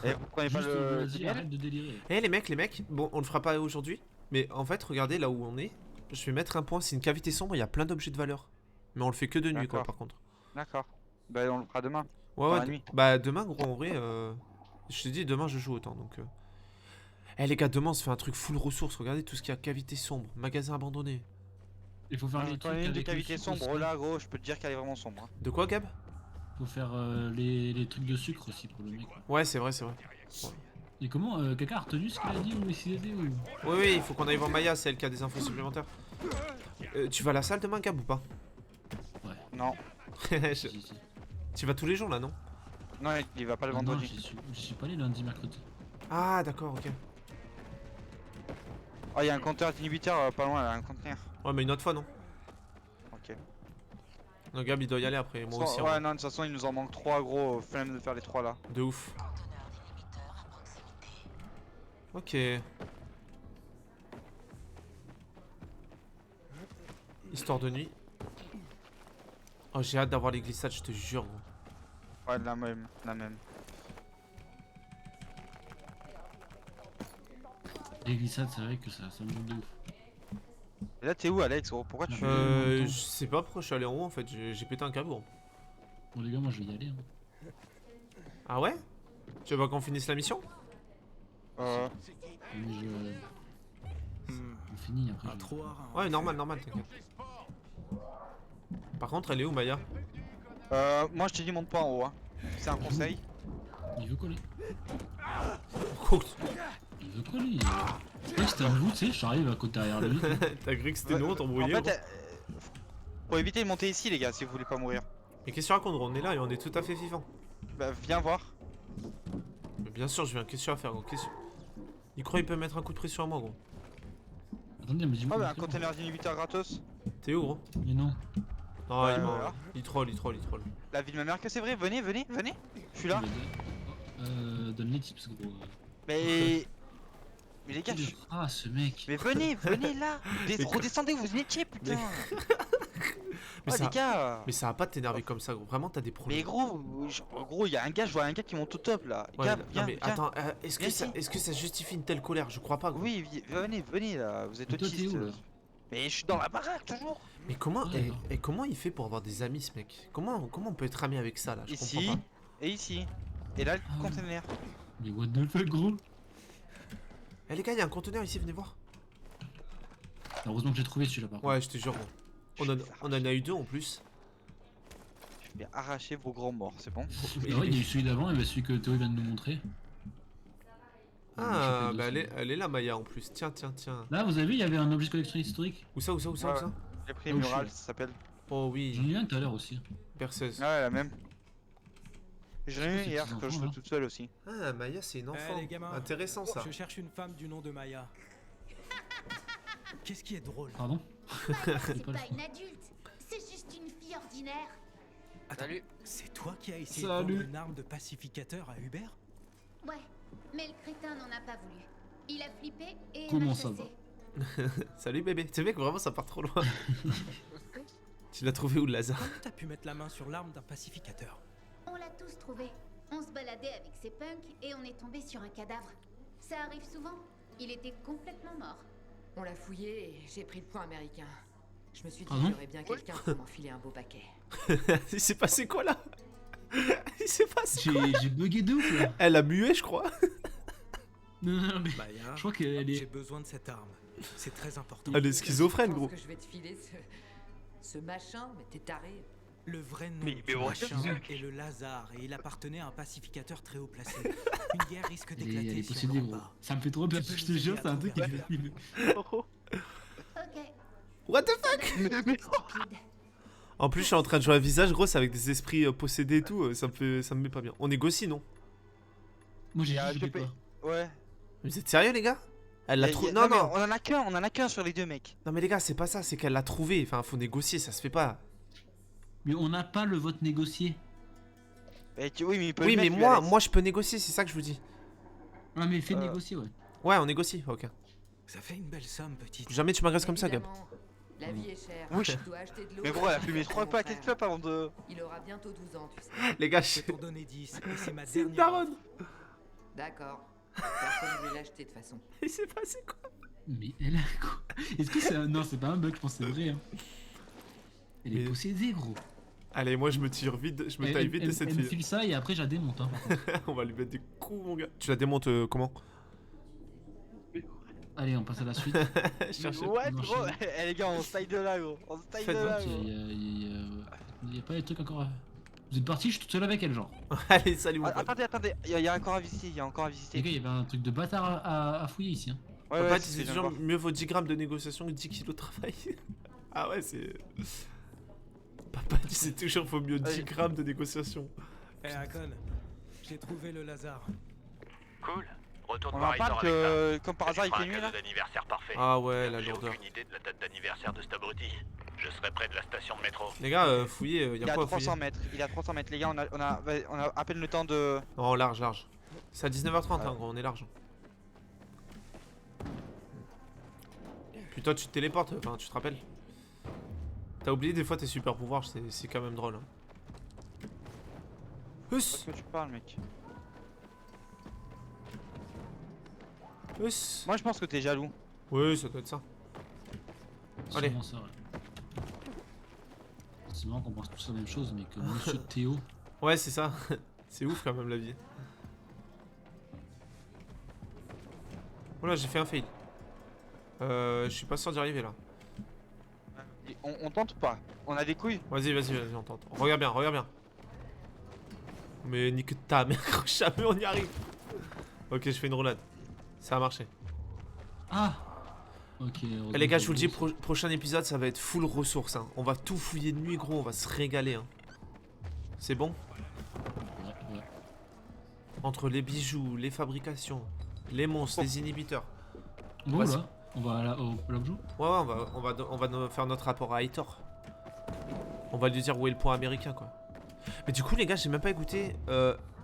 Et vous prenez pas le Vas-y, arrête de délirer. Eh les mecs, bon on le fera pas aujourd'hui, mais en fait regardez là où on est, je vais mettre un point, c'est une cavité sombre, il y a plein d'objets de valeur. Mais on le fait que de nuit quoi par contre. D'accord. Bah on le fera demain. Ouais, la nuit. Bah demain gros en vrai, je t'ai dit demain je joue autant donc... Eh les gars, demain on se fait un truc full ressources, regardez tout ce qu'il y a, cavité sombre, magasin abandonné. Il faut faire les trucs Une avec des cavités le sucre sombres aussi. là gros, je peux te dire qu'elle est vraiment sombre. Hein. De quoi Gab? Faut faire les trucs de sucre aussi pour le mec. Ouais c'est vrai. Ouais. Et comment quelqu'un a retenu ce qu'il a dit ou s'il a dit ou... Oui, il faut qu'on aille voir Maya, c'est elle qui a des infos supplémentaires. Tu vas à la salle demain Gab ou pas? Ouais. Non. Tu vas tous les jours là non? Non, il va pas le Non, vendredi. j'y suis pas allé lundi, mercredi. Ah d'accord, ok. Oh, il y a un compteur d'inhibiteur pas loin là, un conteneur. Ouais mais une autre fois non? Ok. Non Gab il doit y aller après, moi aussi. Ouais, non, de toute façon il nous en manque 3 gros, flemme de faire les 3 là. De ouf. Ok. Histoire de nuit. Oh j'ai hâte d'avoir les glissades, je te jure gros. Ouais, la même. Les glissades, c'est vrai que ça me donne de ouf. Et là t'es où Alex gros? Pourquoi tu... Je sais pas pourquoi je suis allé en haut en fait, j'ai pété un câble gros. Bon les gars, moi je vais y aller. Hein. Ah ouais? Tu veux pas qu'on finisse la mission? Mais on finit après. Ouais normal, t'inquiète. Par contre elle est où Maya? Moi je t'ai dit monte pas en haut hein. C'est un conseil. Il veut coller. Cool. Il veut coller. Ouais, c'était un vous, tu sais, j'arrive à côté derrière lui. T'as cru que c'était nous, on t'embrouillait? En fait, faut éviter de monter ici les gars si vous voulez pas mourir. Mais qu'est-ce que tu racontes gros? On est là et on est tout à fait vivant. Bah viens voir. Mais bien sûr je viens, qu'est-ce que tu vas faire gros? Il croit qu'il peut mettre un coup de pression à moi gros. Attendez, mais dis-moi. Ah bah un container d'inhibiteur gratos. T'es où gros? Mais non. Non, Ouais, il ment. voilà. Il troll, il troll, il troll. La vie de ma mère que c'est vrai, venez, venez, venez. Je suis là. Donne les tips, gros. Mais les gars, Ah, ce mec. mais venez, venez là. Redescendez, vous étiez, putain. Mais Oh ça... les gars. Mais ça va pas t'énerver comme ça, gros. Vraiment, t'as des problèmes. Mais gros, il y a un gars, je vois un gars qui monte au top là. Ouais, Gars, non, viens, mais viens. attends, est-ce que ça justifie une telle colère? Je crois pas, gros. Oui, venez, venez là, vous êtes Mais toi, t'es autiste. où, là Mais je suis dans la baraque toujours. Mais comment, Ah, d'accord. et comment il fait pour avoir des amis, ce mec? Comment on peut être ami avec ça, là? Je Ici, comprends pas. et ici. Et là, le Ah. conteneur. Mais what the fuck, gros. Eh les gars, il y a un conteneur ici, venez voir. Heureusement que j'ai trouvé celui-là, par contre. Ouais, je te jure, gros. On en a eu deux en plus. Je vais arracher vos grands morts, c'est bon? Ah ouais, il y a eu celui d'avant et bah celui que Théo vient de nous montrer. Ah, bah elle est là, Maya, en plus. Tiens, tiens, tiens. Là, vous avez vu, il y avait un objet de collection historique. Où ça, où ça, où ça, où Ouais, ça? J'ai pris Ah, où je mural, suis. ça s'appelle. Oh oui, J'en ai eu un tout à l'heure aussi. berceuse. Ouais, la même. J'en ai eu ces hier petits que je enfants, joue là. toute seule aussi. Ah, Maya, c'est une enfant. les gamins. Intéressant, ça. Je cherche une femme du nom de Maya. Qu'est-ce qui est drôle? Pardon. C'est pas une adulte, c'est juste une fille ordinaire. Attends, c'est toi qui as essayé Salut. de vendre une arme de pacificateur à Hubert? Ouais, mais le crétin n'en a pas voulu. Il a flippé et Comment m'a ça chassé. Salut bébé. Tu sais que vraiment ça part trop loin. Tu l'as trouvé où le Lazare? Comment t'as pu mettre la main sur l'arme d'un pacificateur? On l'a tous trouvé. On se baladait avec ces punks et on est tombé sur un cadavre. Ça arrive souvent. Il était complètement mort. On l'a fouillé et j'ai pris le point américain. Je me suis dit Pardon qu'il y aurait bien quelqu'un pour m'enfiler un beau paquet. Il s'est passé quoi là? Il s'est passé quoi? J'ai bugué de ouf là. Elle a mué, je crois. Non, non, mais Maya, je crois qu'elle j'ai est. besoin de cette arme. C'est très important. Elle est schizophrène, Je gros. pense que je vais te filer ce machin, mais t'es taré. Le vrai nom Mais du what the machin fuck? est le Lazare et il appartenait à un pacificateur très haut placé. Une guerre risque Elle d'éclater est si on possédée, n'en gros. pas. Ça me fait trop peur, je te jure, c'est un truc qui me fait flipper. Ok. What the fuck? Stupide. En plus, je suis en train de jouer à visage, gros, c'est avec des esprits possédés et tout. Ça me met pas bien. On négocie, non? Moi j'ai Il y a dit un je TP. pas. Ouais. Mais vous êtes sérieux, les gars? Elle l'a trouvé. Non, mais non. on en a qu'un sur les deux mecs. Non, mais les gars, c'est pas ça. C'est qu'elle l'a trouvé. Enfin, faut négocier. Ça se fait pas. Mais on n'a pas le vote négocié. Oui, mais il peut Oui, le mais mettre, lui, Alex. moi, je peux négocier. C'est ça que je vous dis. Ah, mais fais négocier, ouais. Ouais, on négocie. Ok. Ça fait une belle somme, petite. Jamais tu m'agresses comme ça, Gab. Évidemment, la vie est chère. Oui. Tu dois acheter de l'eau. Mais gros, elle a fumé 3 Mon paquets de frère. clopes avant de. Il aura bientôt 12 ans, tu sais. Les gars, Je vais t'en donner 10 et c'est ma c'est une dernière. daronne. D'accord. Personne ne veut l'acheter de toute façon. Il s'est passé quoi? Mais elle a quoi? Est-ce que c'est un. Non, c'est pas un bug, je pense que c'est vrai. Hein. Elle est Mais- possédée, gros. Allez, moi, je me tire vite. Je me taille vite de cette Elle me fille. file ça et après je la démonte. Hein, par contre. On va lui mettre des coups, mon gars. Tu la démontes comment? Allez, on passe à la suite. Cherchez. Ouais, Non, gros, je- eh les gars, on se taille de là, gros. On se taille de Faites là, donc, gros. Il y a pas des trucs encore. Vous êtes partis, je suis toute seule avec elle, genre. Allez, salut, mon Ah, pote. attendez, il y a encore à visiter, il y a encore à Les visiter. gars, il y avait un truc de bâtard à fouiller ici. Hein. Ouais, Papa ouais, disait c'est bien toujours voir. mieux vaut 10 grammes de négociation que 10 kilos de travail. Ah ouais, c'est. Papa disait toujours faut mieux 10 grammes de négociation. Eh, Akon, j'ai trouvé le Lazare. Cool. Retourne On voir en parle Hector avec que, ça. comme par Ça hasard, lui il fera fait un nuit là. cadeau d'anniversaire parfait. Ah ouais, la J'ai lourdeur. aucune idée de la date d'anniversaire de cet abruti. Je serai près de la station de métro. Les gars, fouillez, Il y'a a quoi à fouiller? 300 mètres, il a 300 mètres. Les gars, on a à peine le temps de. Non, large, large. C'est à 19h30, Ouais. hein, gros, on est large. Putain, tu te téléportes, enfin, tu te rappelles? T'as oublié des fois tes super pouvoirs, c'est quand même drôle. Hein. De quoi tu parles, mec? Moi, je pense que t'es jaloux. Oui, ça doit être ça. Allez. Sûrement ça, ouais. C'est marrant qu'on pense tous la même chose, mais que monsieur Théo. Ouais, c'est ça. C'est ouf quand même la vie. Oula, j'ai fait un fail. Je suis pas sûr d'y arriver là. On tente ou pas? On a des couilles? Vas-y, on tente. Regarde bien, regarde bien. Mais nique ta mère, jamais on y arrive. Ok, je fais une roulade. Ça a marché. Ah Ok. Eh, les gars, je vous le dis, prochain épisode, ça va être full ressources. Hein. On va tout fouiller de nuit, gros. On va se régaler. Hein. C'est bon? Ouais. Entre les bijoux, les fabrications, les monstres, les inhibiteurs. Bon, Vas-y. là, on va au l'objet. Ouais, on va faire notre rapport à Aitor. On va lui dire où est le point américain, quoi. Mais du coup, les gars, j'ai même pas écouté.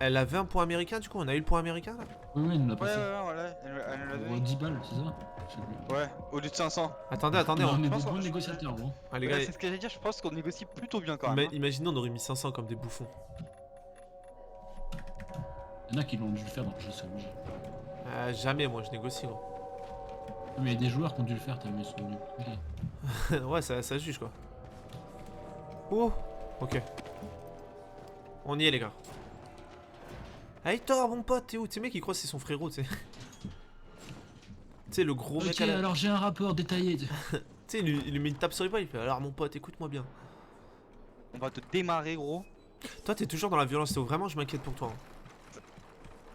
Elle avait un point américain, du coup, on a eu le point américain là? Oui, il nous l'a Ouais, passé. voilà, elle nous l'a donné. 10 balles, c'est ça? Je sais plus. Ouais, au lieu de 500. Attendez, On est pense des qu'on- bons négociateurs, gros. Ah, les Ouais, gars, c'est ce que j'allais dire, je pense qu'on négocie plutôt bien quand même. hein. imaginez, on aurait mis 500 comme des bouffons. Il y en a qui l'ont dû le faire dans le jeu, c'est obligé. Jamais, moi, je négocie, gros. Mais il y a des joueurs qui ont dû le faire, t'as vu, ils sont nuls. Ok. Ouais, ça juge, quoi. Oh, ok. On y est, les gars. Hey, Thor, mon pote, t'es où? Tu sais, mec, il croit que c'est son frérot, tu sais. Tu sais, le gros mec Ok, à la... alors j'ai un rapport détaillé. Tu sais, il lui met une tape sur l'épaule, il fait alors mon pote, écoute-moi bien. On va te démarrer, gros. Toi, t'es toujours dans la violence, Théo. Vraiment, je m'inquiète pour toi. hein.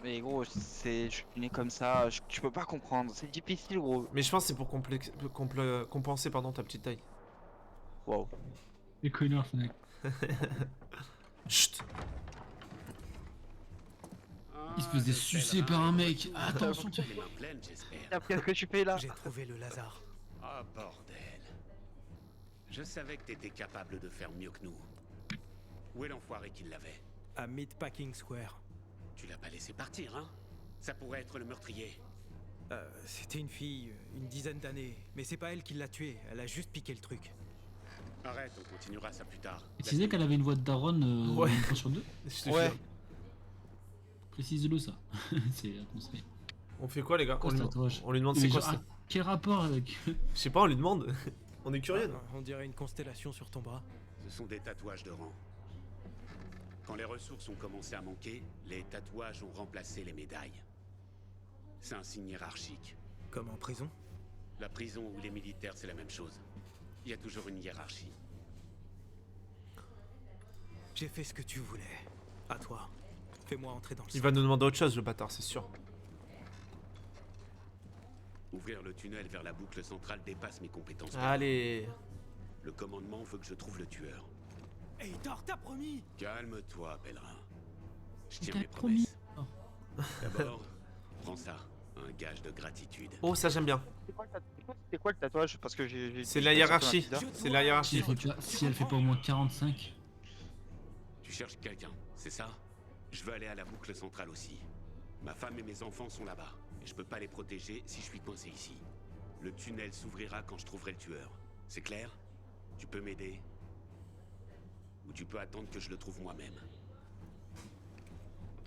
Mais gros, je suis né comme ça, tu peux pas comprendre, c'est difficile, gros. Mais je pense que c'est pour compenser pardon, ta petite taille. Wow. Les connards, ce mec. Chut. Il se faisait sucer par un mec. Attention, Tu as les mains pleines, j'espère. Qu'est-ce que tu fais là? J'ai trouvé le Lazare. Oh bordel. Je savais que t'étais capable de faire mieux que nous. Où est l'enfoiré qui l'avait? À Meatpacking Square. Tu l'as pas laissé partir, hein? Ça pourrait être le meurtrier. C'était une fille, une dizaine d'années. Mais c'est pas elle qui l'a tuée, elle a juste piqué le truc. Arrête, on continuera ça plus tard. Tu disais qu'elle avait une voix de daronne Ouais. une fois sur deux? Je te Ouais. jure. Précise-le ça. C'est un conseil. On fait quoi, les gars? Quoi, ce tatouage On lui demande Mais c'est quoi genre, ça? quel rapport avec. Je sais pas, on lui demande. On est curieux. non On dirait une constellation sur ton bras. Ce sont des tatouages de rang. Quand les ressources ont commencé à manquer, les tatouages ont remplacé les médailles. C'est un signe hiérarchique. Comme en prison? La prison ou les militaires, c'est la même chose. Il y a toujours une hiérarchie. J'ai fait ce que tu voulais. À toi. Fais-moi entrer dans le Il va nous demander autre chose, le bâtard, c'est sûr. Ouvrir le tunnel vers la boucle centrale dépasse mes compétences. Allez. Le commandement veut que je trouve le tueur. Hey Thor, t'as promis! Calme-toi, pèlerin. Je Il tiens t'a mes promis. promesses. D'abord, prends ça. Un gage de gratitude. Oh, ça j'aime bien. C'est quoi le tatouage? Parce que j'ai. C'est la hiérarchie. C'est la hiérarchie. Si elle fait pas au moins 45. Tu cherches quelqu'un, c'est ça? Je veux aller à la boucle centrale aussi. Ma femme et mes enfants sont là-bas. Et je peux pas les protéger si je suis coincé ici. Le tunnel s'ouvrira quand je trouverai le tueur. C'est clair? Tu peux m'aider? Ou tu peux attendre que je le trouve moi-même.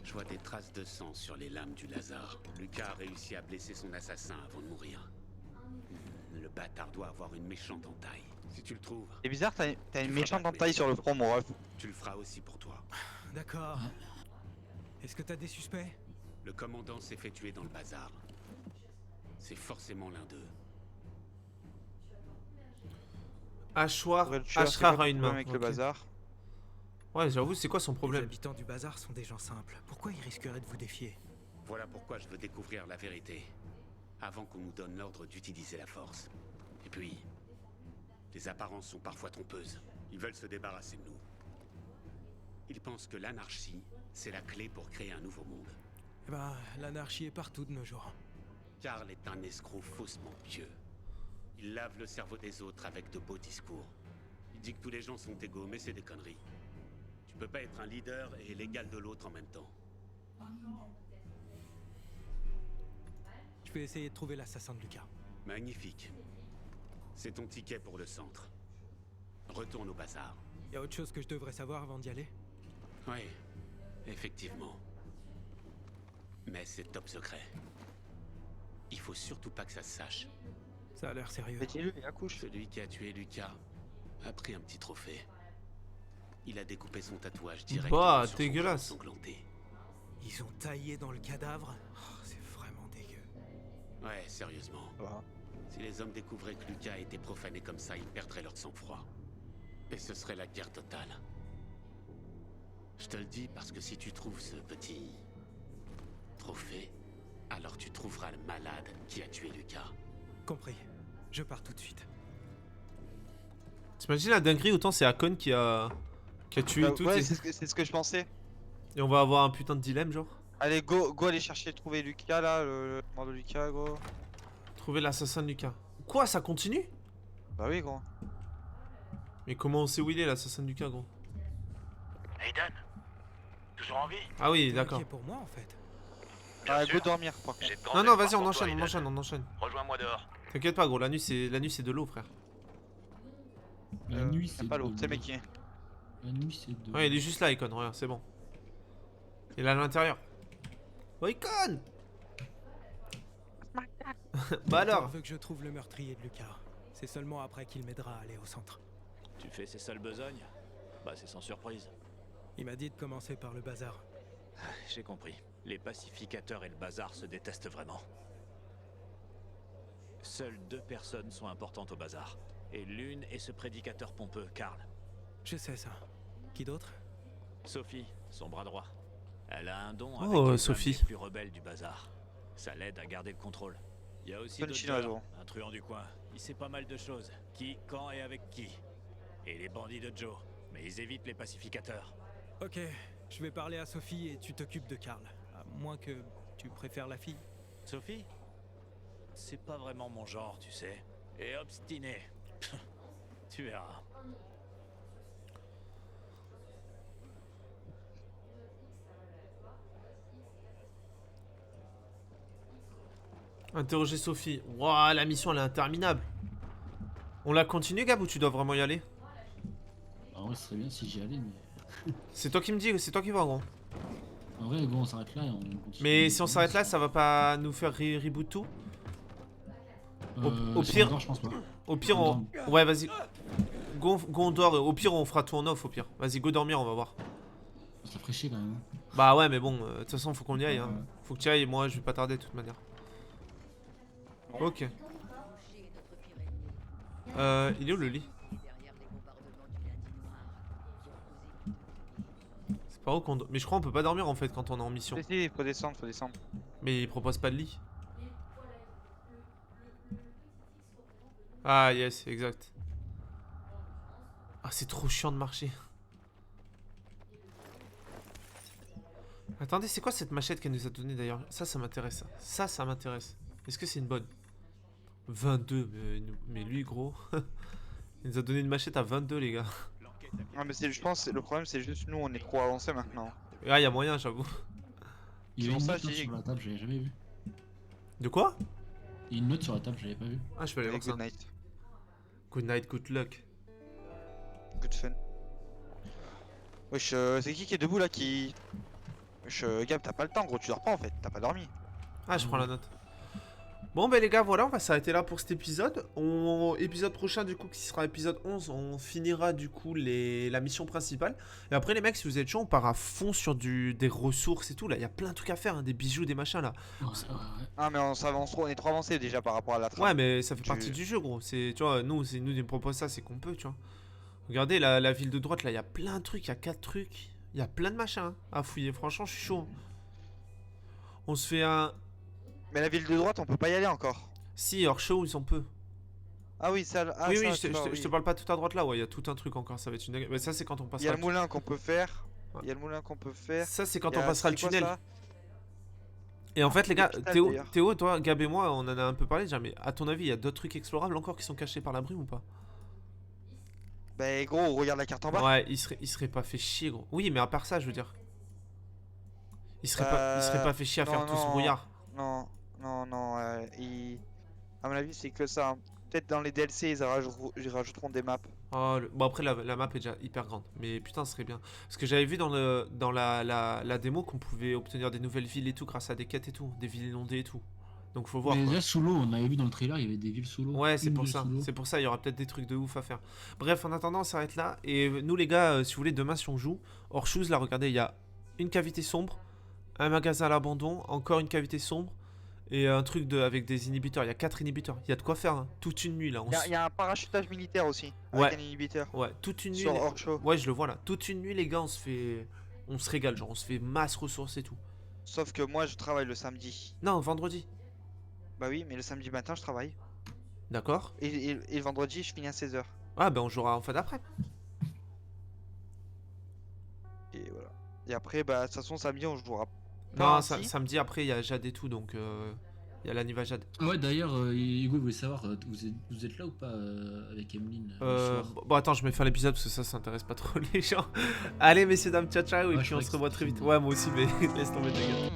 Je vois des traces de sang sur les lames du Lazare. Lucas a réussi à blesser son assassin avant de mourir. Le bâtard doit avoir une méchante entaille. Si tu le trouves... C'est bizarre, t'as une tu méchante feras pas de entaille sur le front, mon ref. Tu le feras aussi pour toi. D'accord. Est-ce que t'as des suspects? Le commandant s'est fait tuer dans le bazar. C'est forcément l'un d'eux. Hachoir, Le tueur, c'est quoi hachera ton à une problème main. avec le Ok. bazar. Ouais, j'avoue, c'est quoi son Les problème? habitants du bazar sont des gens simples. Pourquoi ils risqueraient de vous défier? Voilà pourquoi je veux découvrir la vérité. Avant qu'on nous donne l'ordre d'utiliser la force. Et puis... les apparences sont parfois trompeuses. Ils veulent se débarrasser de nous. Ils pensent que l'anarchie, c'est la clé pour créer un nouveau monde. Eh ben, l'anarchie est partout de nos jours. Karl est un escroc faussement pieux. Il lave le cerveau des autres avec de beaux discours. Il dit que tous les gens sont égaux, mais c'est des conneries. Tu peux pas être un leader et l'égal de l'autre en même temps. Je vais essayer de trouver l'assassin de Lucas. Magnifique. C'est ton ticket pour le centre. Retourne au bazar. Y a autre chose que je devrais savoir avant d'y aller? Oui, effectivement. Mais c'est top secret. Il faut surtout pas que ça se sache. Ça a l'air sérieux. Celui qui a tué Lucas a pris un petit trophée. Il a découpé son tatouage directement Bah, sur son dégueulasse. front ensanglanté. Ils ont taillé dans le cadavre? Oh, c'est vraiment dégueu. Ouais, sérieusement. Si les hommes découvraient que Lucas a été profané comme ça, ils perdraient leur sang-froid. Et ce serait la guerre totale. Je te le dis parce que si tu trouves ce petit... trophée, alors tu trouveras le malade qui a tué Lucas. Compris. Je pars tout de suite. T'imagines la dinguerie, autant c'est Akon qui a tué Bah, tout. ouais, et... c'est ce que je pensais. et on va avoir un putain de dilemme, genre. Allez, go aller chercher, trouver Lucas là, le mort de Lucas, gros. Trouver l'assassin de Lucas. Quoi, ça continue? Bah oui, gros. Mais comment on sait où il est l'assassin de Lucas, gros? Aiden, toujours en vie? Ah oui, T'es d'accord. inquiet pour moi en fait. Ah, go dormir, par contre. J'ai de grands Non, non, espoirs vas-y, on pour toi, enchaîne, on Aiden. enchaîne, on enchaîne. Rejoins-moi dehors. T'inquiète pas, gros, la nuit c'est de l'eau, frère. La nuit, c'est pas l'eau, de c'est mec qui est. La nuit, c'est de... Ouais, il est juste là, Icon, regarde, c'est bon. Il est à l'intérieur. Oh, Icon. Bah alors. Il veut que je trouve le meurtrier de Lucas. C'est seulement après qu'il m'aidera à aller au centre. Tu fais ces sales besognes? Bah c'est sans surprise. Il m'a dit de commencer par le bazar. J'ai compris. Les pacificateurs et le bazar se détestent vraiment. Seules 2 personnes sont importantes au bazar. Et l'une est ce prédicateur pompeux, Karl. Je sais ça. Qui d'autre? Sophie, son bras droit. Elle a un don Oh, avec les Sophie. femmes les plus rebelles du bazar. Ça l'aide à garder le contrôle. Il y a aussi Bonne d'autres chinoise, gars, gros. un truand du coin. Il sait pas mal de choses. Qui, quand et avec qui. Et les bandits de Joe. Mais ils évitent les pacificateurs. Ok, je vais parler à Sophie et tu t'occupes de Karl. À moins que tu préfères la fille. Sophie? C'est pas vraiment mon genre, tu sais. Et obstiné. Tu verras. Interroger Sophie. Waouh, la mission elle est interminable. On la continue, Gab, ou tu dois vraiment y aller? En vrai, ce serait bien si j'y allais, mais... C'est toi qui me dis, c'est toi qui vois, gros. En vrai, gros, on s'arrête là et on continue. Mais si on s'arrête là, ça va pas nous faire reboot tout? Au si pire, on dort, je pense pas. au pire, On on... Ouais, vas-y. Go on dort, au pire, on fera tout en off, au pire. Vas-y, go dormir, on va voir. Ça ferait chier quand même. Bah ouais, mais bon, de toute façon, faut qu'on y aille. Hein. Faut que tu y ailles, moi, je vais pas tarder de toute manière. Ok. Il est où le lit? C'est pas où qu'on... Mais je crois qu'on peut pas dormir en fait quand on est en mission. Si, faut descendre, faut descendre. Mais il propose pas de lit. Ah yes, exact. Ah c'est trop chiant de marcher. Attendez, c'est quoi cette machette qu'elle nous a donnée d'ailleurs? Ça m'intéresse. Ça m'intéresse. Est-ce que c'est une bonne? 22, mais lui gros. Il nous a donné une machette à 22 les gars. Ah mais je pense le problème c'est juste nous on est trop avancés maintenant. Ah y a moyen j'avoue. Il y a une ça, note j'ai dit- sur la table, j'avais jamais vu. De quoi? Il y a une note sur la table, j'avais pas vu. Ah je peux aller voir ça. Good night. Good night, good luck. Good fun. Wesh, c'est qui est debout là qui... Wesh, Gab t'as pas le temps gros, tu dors pas en fait, t'as pas dormi. Ah je prends la note. Bon ben les gars voilà on va s'arrêter là pour cet épisode. Épisode prochain du coup qui sera épisode 11 on finira du coup la mission principale. Et après les mecs si vous êtes chaud on part à fond sur des ressources et tout là. Il y a plein de trucs à faire hein, des bijoux des machins là. Ah mais on s'avance trop, on est trop avancé déjà par rapport à la trame. Ouais mais ça fait partie du jeu gros. C'est tu vois nous c'est nous qui propose ça c'est qu'on peut tu vois. Regardez la ville de droite là il y a plein de trucs, il y a 4 trucs. Il y a plein de machins hein, à fouiller franchement je suis chaud. On se fait un... Mais la ville de droite on peut pas y aller encore. Si hors show on peut. Ah oui ça... Ah, oui ça, oui c'est je te parle pas tout à droite là ouais il y a tout un truc encore ça va être une... Mais ça c'est quand on Il passera... y a le moulin qu'on peut faire. Il y a le moulin qu'on peut faire. Ça c'est quand Il y on a- passera le c'est quoi, tunnel. ça Et en fait les gars, l'hôpital, Théo, d'ailleurs. Théo, toi, Gab et moi, on en a un peu parlé déjà, mais à ton avis, il y a d'autres trucs explorables encore qui sont cachés par la brume ou pas? Bah gros regarde la carte en bas. Ouais, il serait pas fait chier gros. Oui, mais à part ça, je veux dire. Il serait pas fait chier à faire tout ce brouillard. Non, à mon avis c'est que ça. Hein. Peut-être dans les DLC ils rajouteront des maps. Oh, bon après la map est déjà hyper grande, mais putain ce serait bien. Parce que j'avais vu dans la démo qu'on pouvait obtenir des nouvelles villes et tout grâce à des quêtes et tout, des villes inondées et tout. Donc faut voir. Mais quoi. déjà sous l'eau, on avait vu dans le trailer, il y avait des villes sous l'eau. Ouais, c'est Une pour ville ça. sous l'eau. C'est pour ça, il y aura peut-être des trucs de ouf à faire. Bref, en attendant, on s'arrête là. Et nous, les gars, si vous voulez, demain, si on joue, hors shoes, là, regardez, il y a une cavité sombre, un magasin à l'abandon, encore une cavité sombre, et un truc avec des inhibiteurs. Il y a 4 inhibiteurs. Il y a de quoi faire, hein. Toute une nuit, là. Il y a un parachutage militaire aussi. Ouais. Avec un inhibiteur. Ouais, toute une nuit. Sur hors show. Ouais, je le vois là. Toute une nuit, les gars, on se régale, genre, on se fait masse ressources et tout. Sauf que moi je travaille le samedi. Non, vendredi. Bah oui, mais le samedi matin je travaille. D'accord. Et le vendredi je finis à 16h. Ah, ben on jouera en fin d'après. Et voilà. Et après, bah de toute façon samedi on jouera. Non, si. samedi après, il y a Jade et tout, donc il Il y a la Niva Jade. Ah ouais, d'ailleurs, Hugo voulait savoir, vous êtes là ou pas avec Emeline le soir Bon, attends, je mets fin à l'épisode parce que ça intéresse pas trop les gens. Allez, messieurs, dames, ciao, ciao. Et puis on se revoit très vite. Ouais, moi aussi, mais laisse tomber ta gueule.